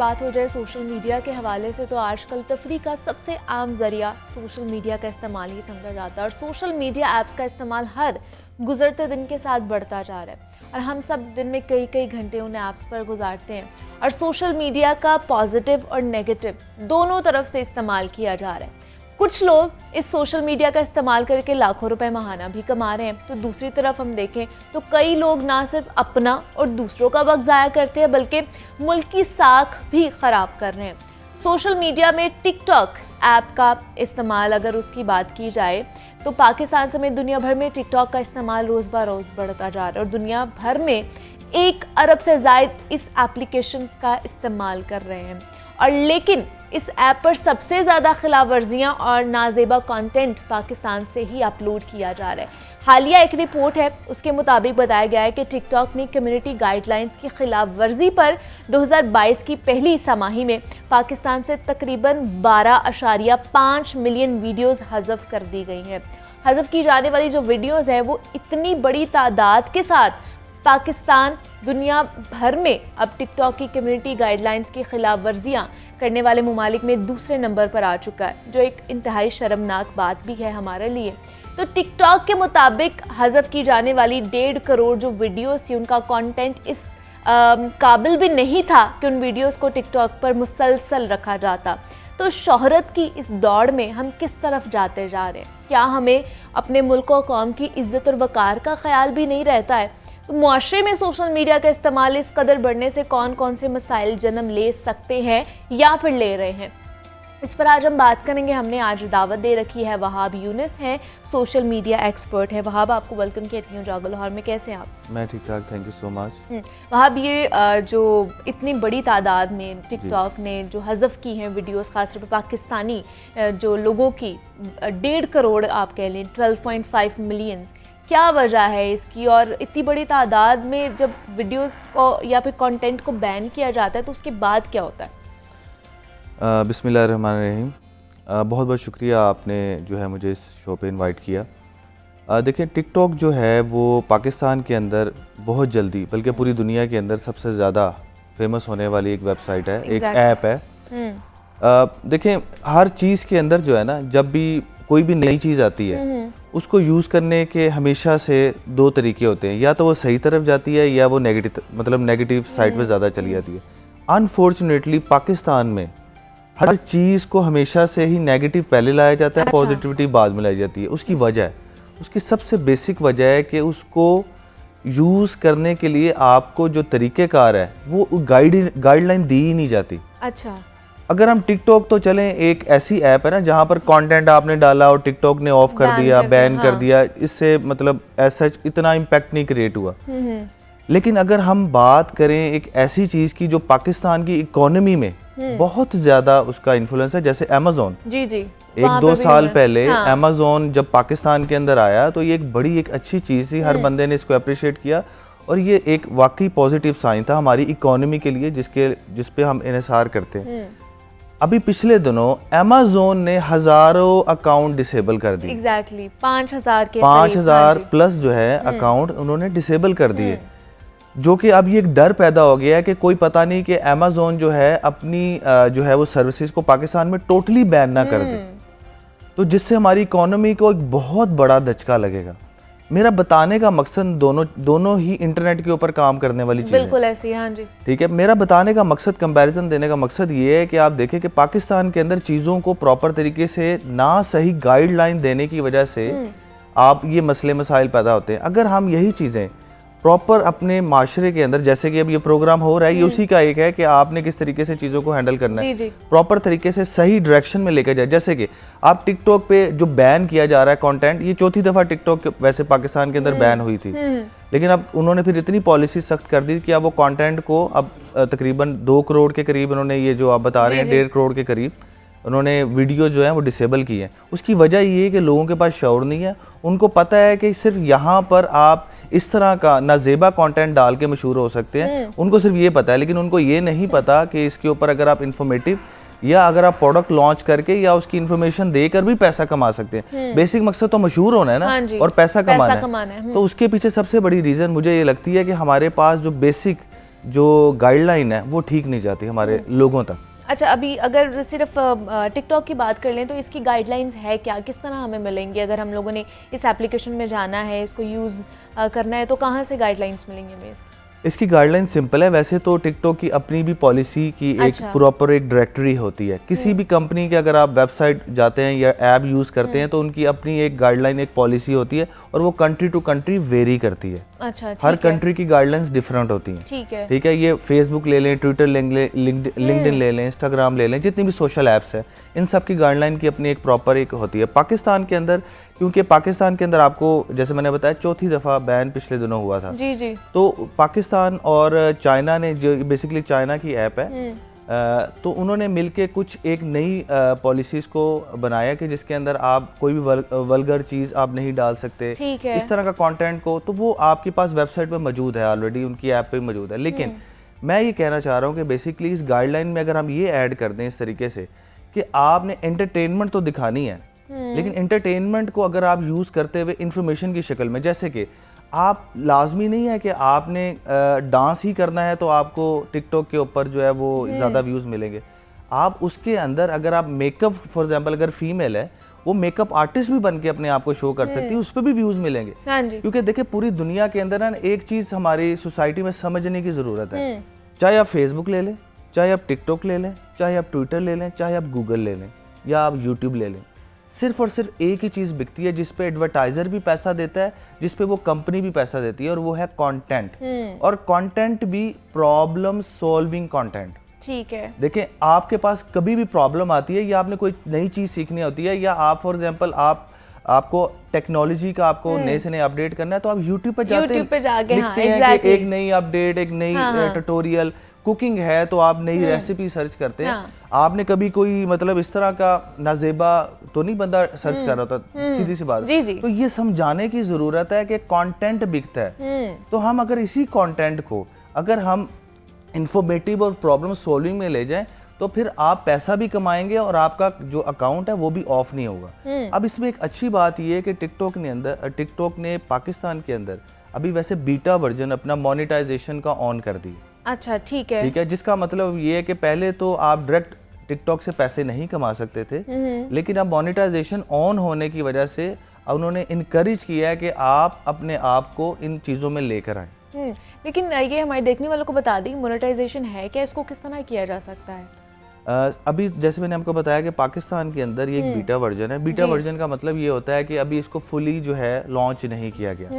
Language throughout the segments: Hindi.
बात हो जाए सोशल मीडिया के हवाले से तो आजकल तफरी का सबसे आम ज़रिया सोशल मीडिया का इस्तेमाल ही समझा जाता है और सोशल मीडिया ऐप्स का इस्तेमाल हर गुजरते दिन के साथ बढ़ता जा रहा है और हम सब दिन में कई कई घंटे उन ऐप्स पर गुजारते हैं और सोशल मीडिया का पॉजिटिव और नेगेटिव दोनों तरफ से इस्तेमाल किया जा रहा है। कुछ लोग इस सोशल मीडिया का इस्तेमाल करके लाखों रुपए माहाना भी कमा रहे हैं, तो दूसरी तरफ हम देखें तो कई लोग ना सिर्फ अपना और दूसरों का वक्त ज़ाया करते हैं बल्कि मुल्क की साख भी ख़राब कर रहे हैं। सोशल मीडिया में टिकटॉक ऐप का इस्तेमाल अगर उसकी बात की जाए तो पाकिस्तान समेत दुनिया भर में टिकटॉक का इस्तेमाल रोज़ ब रोज़ बढ़ता जा रहा है और दुनिया भर में 1 अरब से ज़ायद इस एप्लीकेशंस का इस्तेमाल कर रहे हैं और लेकिन इस ऐप पर सबसे ज़्यादा खिलाफ वर्जियाँ और नाजेबा कंटेंट पाकिस्तान से ही अपलोड किया जा रहा है। हालिया एक रिपोर्ट है, उसके मुताबिक बताया गया है कि टिकटॉक ने कम्युनिटी गाइडलाइंस की खिलाफ वर्जी पर 2022 की पहली छमाही में पाकिस्तान से तकरीबन 12.5 मिलियन वीडियोज़ हज़फ कर दी गई हैं। हज़फ की जाने वाली जो वीडियोज़ हैं वो इतनी बड़ी तादाद के साथ पाकिस्तान दुनिया भर में अब टिकटॉक की कम्युनिटी गाइडलाइंस की खिलाफ वर्जियाँ करने वाले ममालिक में दूसरे नंबर पर आ चुका है, जो एक इंतहाई शर्मनाक बात भी है हमारे लिए। तो टिकटॉक के मुताबिक हज़फ की जाने वाली 1.5 करोड़ जो वीडियोस थी उनका कंटेंट इस काबिल भी नहीं था कि उन वीडियोस को टिकटॉक पर मुसलसल रखा जाता। तो शोहरत की इस दौड़ में हम किस तरफ जाते जा रहे हैं? क्या हमें अपने मुल्क और कौम की इज्जत और वकार का ख्याल भी नहीं रहता है? तो मुआशरे में सोशल मीडिया का इस्तेमाल इस कदर बढ़ने से कौन कौन से मसाइल जन्म ले सकते हैं या फिर ले रहे हैं, इस पर आज हम बात करेंगे। हमने आज दावत दे रखी है, वहाब यूनिस हैं, सोशल मीडिया एक्सपर्ट है। वहाब, आपको वेलकम कहती हूँ जागो लाहौर में, कैसे हैं आप? मैं ठीक ठाक, thank you so much. Wahab, ये जो इतनी बड़ी तादाद में टिकटॉक ने जो हज़फ की हैं वीडियोस, खासतौर पर पाकिस्तानी जो लोगों की 1.5 करोड़ आप कह लें, 12.5 मिलियंस, क्या वजह है इसकी? और इतनी बड़ी तादाद में जब वीडियोस को या फिर कंटेंट को बैन किया जाता है तो उसके बाद क्या होता है? बिस्मिल्लाहिर्रहमानिर्रहीम। बहुत बहुत शुक्रिया, आपने जो है मुझे इस शो पे इनवाइट किया। देखिए, टिकटॉक जो है वो पाकिस्तान के अंदर बहुत जल्दी, बल्कि पूरी दुनिया के अंदर सबसे ज़्यादा फेमस होने वाली एक वेबसाइट है, एक ऐप है। देखें, हर चीज़ के अंदर जो है ना, जब भी कोई भी नई चीज़ आती है उसको यूज़ करने के हमेशा से 2 तरीके होते हैं, या तो वो सही तरफ जाती है या वो नेगेटिव साइड पे ज़्यादा चली जाती है। अनफॉर्चुनेटली पाकिस्तान में हर चीज़ को हमेशा से ही नेगेटिव पहले लाया जाता है, पॉजिटिविटी बाद में लाई जाती है। उसकी वजह है, उसकी सबसे बेसिक वजह है कि उसको यूज़ करने के लिए आपको जो तरीक़ेकार है वो गाइडलाइन दी ही नहीं जाती। अच्छा, अगर हम टिकटॉक तो चलें, एक ऐसी ऐप है ना जहाँ पर कंटेंट आपने डाला और टिकटॉक ने ऑफ कर दिया, बैन कर दिया, इससे मतलब ऐसा इतना इम्पैक्ट नहीं क्रिएट हुआ। लेकिन अगर हम बात करें एक ऐसी चीज़ की जो पाकिस्तान की इकोनॉमी में बहुत ज़्यादा उसका इन्फ्लुएंस है, जैसे अमेज़ॉन। जी जी, 1-2 साल पहले अमेज़ॉन जब पाकिस्तान के अंदर आया तो ये एक बड़ी एक अच्छी चीज़ थी, हर बंदे ने इसको अप्रिशिएट किया और ये एक वाकई पॉजिटिव साइन था हमारी इकोनॉमी के लिए, जिस पे हम इन्हिसार करते हैं। अभी पिछले दिनों अमेज़ॉन ने हज़ारों अकाउंट डिसेबल कर दिए। एग्जैक्टली 5,000 प्लस जो है अकाउंट उन्होंने डिसेबल कर दिए, जो कि अब ये एक डर पैदा हो गया है कि कोई पता नहीं कि अमेज़ॉन जो है अपनी जो है वो सर्विसेज को पाकिस्तान में टोटली बैन ना कर दे, तो जिससे हमारी इकोनॉमी को एक बहुत बड़ा धचका लगेगा। मेरा बताने का मकसद दोनों ही इंटरनेट के ऊपर काम करने वाली चीज़ बिल्कुल ऐसी है। हाँ जी, ठीक है। मेरा बताने का मकसद, कंपैरिजन देने का मकसद ये है कि आप देखें कि पाकिस्तान के अंदर चीज़ों को प्रॉपर तरीके से ना सही गाइडलाइन देने की वजह से आप ये मसले मसाइल पैदा होते हैं। अगर हम यही चीज़ें प्रॉपर अपने माशरे के अंदर, जैसे कि अब ये प्रोग्राम हो रहा है, ये उसी का एक है कि आपने किस तरीके से चीज़ों को हैंडल करना है, प्रॉपर तरीके से सही डायरेक्शन में लेकर जाए। जैसे कि आप टिकटॉक पे जो बैन किया जा रहा है कंटेंट, ये 4थी दफ़ा टिकटॉक वैसे पाकिस्तान के अंदर बैन हुई थी, लेकिन अब उन्होंने फिर इतनी पॉलिसी सख्त कर दी कि अब वो कंटेंट को अब तकरीबन 2 करोड़ के करीब उन्होंने, ये जो आप बता रहे हैं 1.5 करोड़ के करीब उन्होंने वीडियो जो है वो डिसेबल की है। उसकी वजह ये है कि लोगों के पास शऊर नहीं है, उनको पता है कि सिर्फ यहाँ पर आप इस तरह का नाजेबा कंटेंट डाल के मशहूर हो सकते हैं, उनको सिर्फ ये पता है। लेकिन उनको ये नहीं पता कि इसके ऊपर अगर आप इंफॉर्मेटिव या अगर आप प्रोडक्ट लॉन्च करके या उसकी इन्फॉर्मेशन देकर भी पैसा कमा सकते हैं। बेसिक मकसद तो मशहूर होना है ना, हाँ और पैसा कमाना है। तो उसके पीछे सबसे बड़ी रीज़न मुझे ये लगती है कि हमारे पास जो बेसिक जो गाइडलाइन है वो ठीक नहीं जाती हमारे लोगों तक। अच्छा, अभी अगर सिर्फ टिकटॉक की बात कर लें तो इसकी गाइडलाइंस है क्या, किस तरह हमें मिलेंगी? अगर हम लोगों ने इस एप्लीकेशन में जाना है, इसको यूज़ करना है, तो कहाँ से गाइडलाइंस मिलेंगी हमें? इसकी गाइडलाइन सिंपल है। वैसे तो टिकटॉक की अपनी भी पॉलिसी की एक प्रॉपर एक डायरेक्टरी होती है। किसी भी कंपनी के अगर आप वेबसाइट जाते हैं या ऐप यूज़ करते हैं तो उनकी अपनी एक गाइडलाइन, एक पॉलिसी होती है और वो कंट्री टू कंट्री वेरी करती है। अच्छा, हर कंट्री की गाइडलाइंस डिफरेंट होती हैं। ठीक है, ये फेसबुक ले लें, ट्विटर ले लें, लिंक्डइन ले लें, इंस्टाग्राम ले लें, जितनी भी सोशल ऐप्स हैं, इन सब की गाइडलाइन की अपनी एक प्रॉपर एक होती है। पाकिस्तान के अंदर, क्योंकि पाकिस्तान के अंदर आपको जैसे मैंने बताया चौथी दफ़ा बैन पिछले दिनों हुआ था। जी जी। तो पाकिस्तान और चाइना ने, जो बेसिकली चाइना की ऐप है, तो उन्होंने मिलके कुछ एक नई पॉलिसीज़ को बनाया कि जिसके अंदर आप कोई भी वल्गर चीज़ आप नहीं डाल सकते, इस तरह का कंटेंट को, तो वो आपके पास वेबसाइट पे मौजूद है, ऑलरेडी उनकी ऐप पे मौजूद है। लेकिन मैं ये कहना चाह रहा हूँ कि बेसिकली इस गाइडलाइन में अगर हम ये ऐड कर दें इस तरीके से कि आपने एंटरटेनमेंट तो दिखानी है, लेकिन एंटरटेनमेंट को अगर आप यूज़ करते हुए इंफॉर्मेशन की शक्ल में, जैसे कि आप लाजमी नहीं है कि आपने डांस ही करना है तो आपको टिकटॉक के ऊपर जो है वो ज़्यादा व्यूज़ मिलेंगे। आप उसके अंदर अगर आप मेकअप, फॉर एग्जांपल अगर फीमेल है वो मेकअप आर्टिस्ट भी बन के अपने आप को शो कर सकती है, उस पर भी व्यूज़ मिलेंगे। क्योंकि देखिए पूरी दुनिया के अंदर ना एक चीज़ हमारी सोसाइटी में समझने की ज़रूरत है। चाहे आप फेसबुक ले लें, चाहे आप टिकटॉक ले लें, चाहे आप ट्विटर ले लें, चाहे आप गूगल ले लें या आप यूट्यूब ले लें, सिर्फ और सिर्फ एक ही चीज़ बिकती है जिस पे एडवर्टाइजर भी पैसा देता है, जिस पे वो कंपनी भी पैसा देती है, और वो है कंटेंट। और कंटेंट भी प्रॉब्लम सॉल्विंग कंटेंट। ठीक है, देखें आपके पास कभी भी प्रॉब्लम आती है या आपने कोई नई चीज़ सीखनी होती है, या आप फॉर एग्जांपल आपको टेक्नोलॉजी का आपको नए से नए अपडेट करना है, तो आप यूट्यूब पे जाते हैं, लिखते हैं कि एक नई अपडेट, एक नई ट्यूटोरियल। कुकिंग है तो आप नई रेसिपी सर्च करते हैं। आपने कभी कोई मतलब इस तरह का नाजेबा तो नहीं बंदा सर्च कर रहा था, सीधी सी बात। तो ये समझाने की जरूरत है कि कंटेंट बिकता है, तो हम अगर इसी कंटेंट को अगर हम इंफॉर्मेटिव और प्रॉब्लम सॉल्विंग में ले जाएं तो फिर आप पैसा भी कमाएंगे और आपका जो अकाउंट है वो भी ऑफ नहीं होगा। अब इसमें एक अच्छी बात ये है कि टिकटॉक ने पाकिस्तान के अंदर अभी वैसे बीटा वर्जन अपना मोनेटाइजेशन का ऑन कर दी। अच्छा, ठीक है, जिसका मतलब ये है कि पहले तो आप डायरेक्ट टिकटॉक से पैसे नहीं कमा सकते थे, लेकिन अब मोनेटाइजेशन ऑन होने की वजह से उन्होंने इनकरेज किया है कि आप अपने आप को इन चीज़ों में लेकर आएं। लेकिन ये हमारे देखने वालों को बता दें, मोनेटाइजेशन है क्या, इसको किस तरह किया जा सकता है? अभी जैसे मैंने आपको बताया कि पाकिस्तान के अंदर ये एक बीटा वर्जन है। बीटा वर्जन का मतलब ये होता है कि अभी इसको फुली जो है लॉन्च नहीं किया गया।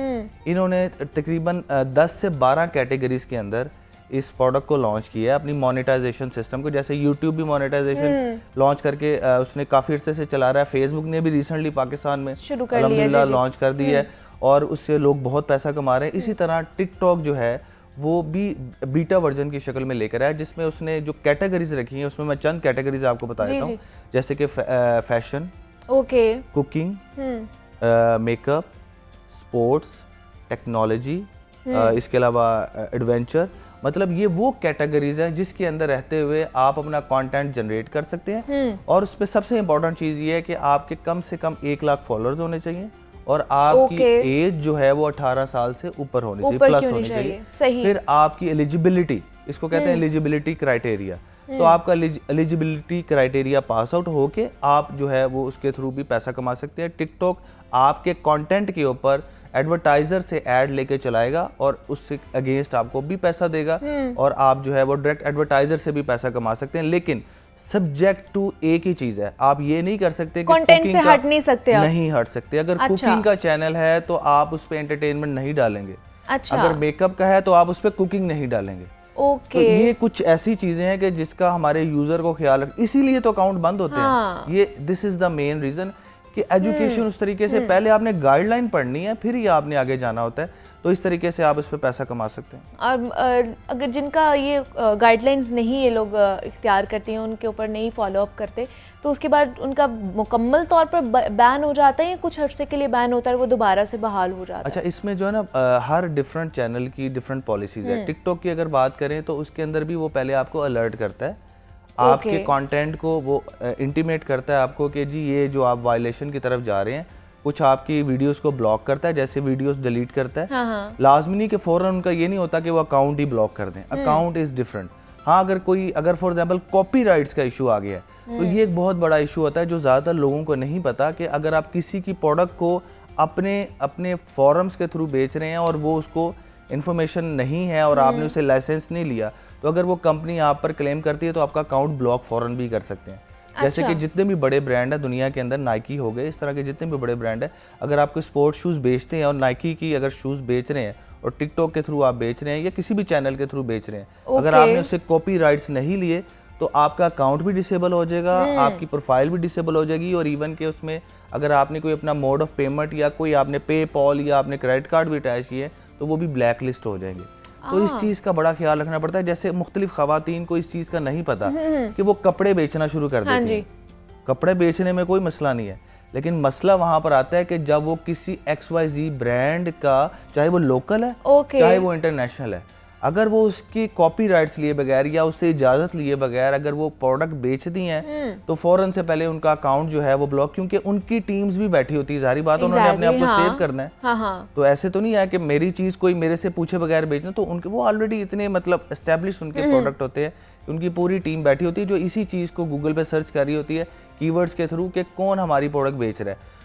इन्होंने तकरीबन 10 से 12 कैटेगरीज के अंदर इस प्रोडक्ट को लॉन्च किया है, अपनी मोनेटाइजेशन सिस्टम को। जैसे यूट्यूब भी मोनेटाइजेशन लॉन्च करके उसने काफ़ी अर्से से चला रहा है। फेसबुक ने भी रिसेंटली पाकिस्तान में अल्हम्दुलिल्लाह लॉन्च कर दी है और उससे लोग बहुत पैसा कमा रहे हैं। इसी तरह टिकटॉक जो है वो भी बीटा वर्जन की शक्ल में लेकर आया, जिसमें उसने जो कैटेगरीज रखी हैं उसमें मैं चंद कैटेगरीज आपको बता देता हूँ, जैसे कि fashion, cooking, makeup, sports, technology, इसके अलावा एडवेंचर। मतलब ये वो कैटेगरीज हैं जिसके अंदर रहते हुए आप अपना कंटेंट जनरेट कर सकते हैं। और उसमें सबसे इंपॉर्टेंट चीज़ ये है कि आपके कम से कम 1 लाख फॉलोअर्स होने चाहिए और आपकी एज जो है वो 18 साल से ऊपर होनी चाहिए, प्लस होनी चाहिए। फिर आपकी एलिजिबिलिटी, इसको कहते हैं एलिजिबिलिटी क्राइटेरिया, तो आपका एलिजिबिलिटी क्राइटेरिया पास आउट होके आप जो है वो उसके थ्रू भी पैसा कमा सकते हैं। टिकटॉक आपके कंटेंट के ऊपर एडवर्टाइजर से ऐड लेके चलाएगा और उससे अगेंस्ट आपको भी पैसा देगा और आप जो है वो डायरेक्ट एडवर्टाइजर से भी पैसा कमा सकते हैं। लेकिन सब्जेक्ट टू एक ही चीज है, आप ये नहीं कर सकते कि कंटेंट से हट नहीं सकते आप। नहीं हट सकते। अगर कुकिंग का चैनल है तो आप उस पे एंटरटेनमेंट नहीं डालेंगे। अगर मेकअप का है तो आप उस पे कुकिंग नहीं डालेंगे। तो ये कुछ ऐसी चीजें हैं कि जिसका हमारे यूजर को ख्याल रख, इसीलिए तो अकाउंट बंद होते हैं। ये this is the main reason कि एजुकेशन उस तरीके से पहले आपने गाइडलाइन पढ़नी है, फिर ही आपने आगे जाना होता है, तो इस तरीके से आप इस पे पैसा कमा सकते हैं। और अगर जिनका ये गाइडलाइंस नहीं ये लोग इख्तियार करते हैं, उनके ऊपर नहीं फॉलो अप करते, तो उसके बाद उनका मुकम्मल तौर पर बैन हो जाता है या कुछ अरसे के लिए बैन होता है, वो दोबारा से बहाल हो जाता है? अच्छा, इसमें जो है ना हर डिफरेंट चैनल की डिफरेंट पॉलिसीज है। टिकटॉक की अगर बात करें तो उसके अंदर भी वो पहले आपको अलर्ट करता है, आपके कंटेंट को वो इंटीमेट करता है आपको कि जी ये जो आप वायलेशन की तरफ जा रहे हैं कुछ आपकी वीडियोस को ब्लॉक करता है, जैसे वीडियोस डिलीट करता है। हाँ हाँ। लाजमी नहीं कि फ़ौरन उनका ये नहीं होता कि वो अकाउंट ही ब्लॉक कर दें, अकाउंट इज़ डिफरेंट। हाँ, अगर फॉर एग्जांपल कॉपीराइट्स का इशू आ गया है तो ये एक बहुत बड़ा इशू होता है जो ज़्यादातर लोगों को नहीं पता, कि अगर आप किसी की प्रोडक्ट को अपने फॉरम्स के थ्रू बेच रहे हैं और वो उसको इन्फॉर्मेशन नहीं है और आपने उसे लाइसेंस नहीं लिया, तो अगर वो कंपनी आप पर क्लेम करती है तो आपका अकाउंट ब्लॉक फ़ौरन भी कर सकते हैं। जैसे कि जितने भी बड़े ब्रांड है दुनिया के अंदर, नाइकी हो गए, इस तरह के जितने भी बड़े ब्रांड है, अगर आपको स्पोर्ट्स शूज़ बेचते हैं और नाइकी की अगर शूज़ बेच रहे हैं और टिकटॉक के थ्रू आप बेच रहे हैं या किसी भी चैनल के थ्रू बेच रहे हैं, अगर आपने उससे कॉपीराइट्स नहीं लिए तो आपका अकाउंट भी डिसेबल हो जाएगा, आपकी प्रोफाइल भी डिसेबल हो जाएगी, और इवन के उसमें अगर आपने कोई अपना मोड ऑफ पेमेंट या कोई आपने पेपॉल या आपने क्रेडिट कार्ड भी अटैच किए तो वो भी ब्लैक लिस्ट हो जाएंगे। तो इस चीज़ का बड़ा ख्याल रखना पड़ता है। जैसे मुख्तलिफ खवातीन को इस चीज़ का नहीं पता कि वो कपड़े बेचना शुरू कर देती हैं। कपड़े बेचने में कोई मसला नहीं है, लेकिन मसला वहाँ पर आता है कि जब वो किसी XYZ ब्रांड का, चाहे वो लोकल है चाहे वो इंटरनेशनल है, अगर वो उसकी कॉपीराइट्स लिए बगैर या उससे इजाज़त लिए बगैर अगर वो प्रोडक्ट बेचती हैं तो फ़ौरन से पहले उनका अकाउंट जो है वो ब्लॉक, क्योंकि उनकी टीम्स भी बैठी होती है, जारी बात उन्होंने अपने आप को सेव करना है। तो ऐसे तो नहीं है कि मेरी चीज़ कोई मेरे से पूछे बगैर बेचना, तो उनके वो ऑलरेडी इतने मतलब एस्टेब्लिश उनके प्रोडक्ट होते हैं, उनकी पूरी टीम बैठी होती है जो इसी चीज़ को गूगल पे सर्च कर रही होती है कीवर्ड्स के थ्रू कि कौन हमारी प्रोडक्ट बेच रहा है।